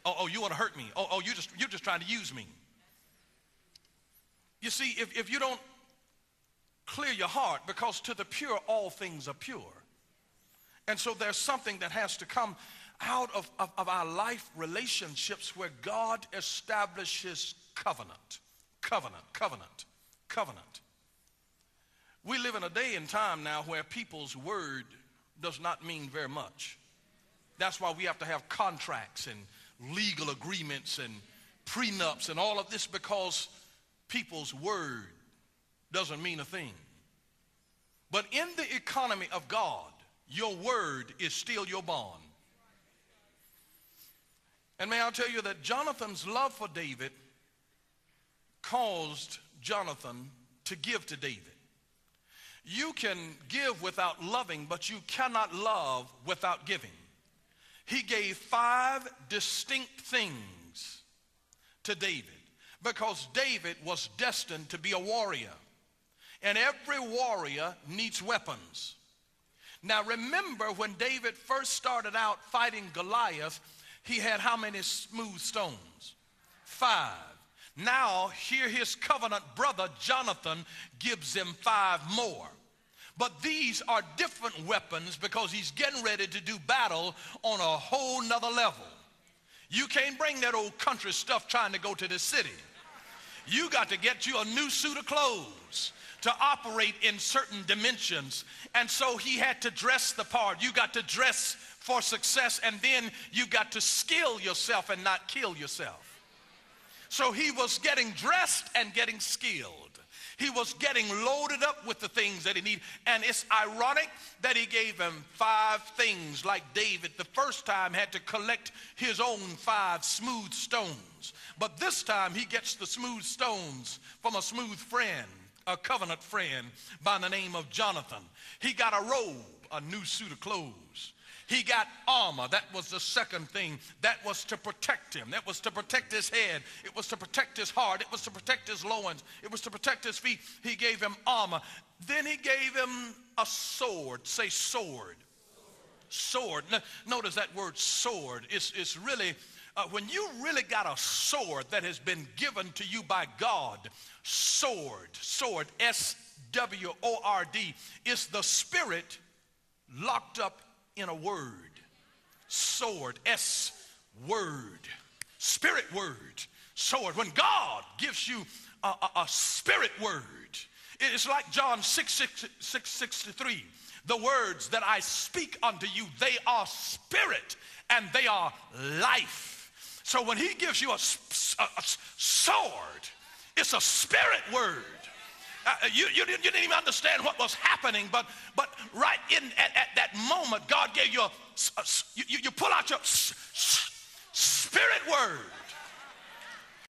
Oh, you want to hurt me. Oh, you're just trying to use me. You see, if you don't clear your heart, because to the pure all things are pure. And so there's something that has to come out of our life relationships where God establishes covenant. We live in a day and time now where people's word does not mean very much. That's why we have to have contracts and legal agreements and prenups and all of this, because people's word doesn't mean a thing. But in the economy of God, your word is still your bond. And may I tell you that Jonathan's love for David caused Jonathan to give to David. You can give without loving, but you cannot love without giving. He gave 5 distinct things to David because David was destined to be a warrior. And every warrior needs weapons. Now remember, when David first started out fighting Goliath, he had how many smooth stones? 5. Now here his covenant brother Jonathan gives him 5 more. But these are different weapons because he's getting ready to do battle on a whole nother level. You can't bring that old country stuff trying to go to the city. You got to get you a new suit of clothes to operate in certain dimensions. And so he had to dress the part. You got to dress for success, and then you got to skill yourself and not kill yourself. So he was getting dressed and getting skilled. He was getting loaded up with the things that he needed. And it's ironic that he gave him 5 things, like David the first time had to collect his own 5 smooth stones. But this time he gets the smooth stones from a smooth friend, a covenant friend by the name of Jonathan. He got a robe, a new suit of clothes. He got armor. That was the second thing. That was to protect him. That was to protect his head. It was to protect his heart. It was to protect his loins. It was to protect his feet. He gave him armor. Then he gave him a sword. Say sword. Sword. Notice that word sword. It's really, when you really got a sword that has been given to you by God, sword, S-W-O-R-D, is the spirit locked up in a word. Sword, S-word, spirit word, sword. When God gives you a spirit word, it's like John 6:63. The words that I speak unto you, they are spirit and they are life. So when he gives you a sword, it's a spirit word. You didn't even understand what was happening, but right at that moment, God gave you you pull out your spirit word.